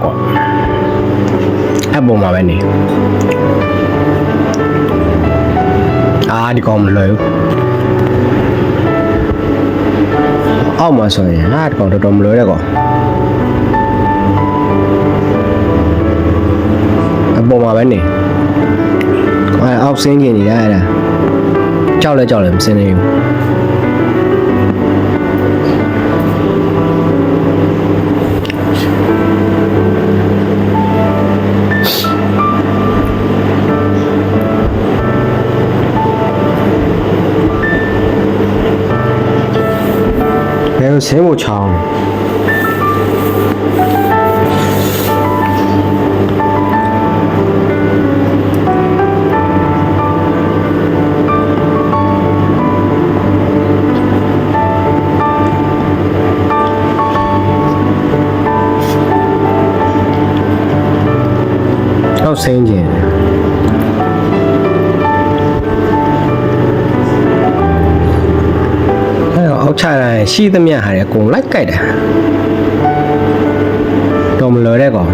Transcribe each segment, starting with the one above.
ကွာအပေါ်မှာပဲနေဒီကောင်မလွယ်ဘူးအောက်မှာဆိုရင်ဒီကောင်တော်တော်မလွယ်တဲ့ကောင်အပေါ်မှာပဲနေအောက်ဆင်းကျင်နေရတာကြောက်လဲကြောက်လဲမစင်းနေဘူးဆင်းဖို့ချောင်းတော့ဆင်းကျင်အောက်ချတိုင်းရှိသမျှဟာအကုန်လိုက်ကြိုက်တာတော်မလွယ်တဲ့ကောင်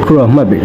ခုတော့မှတ်ပြီ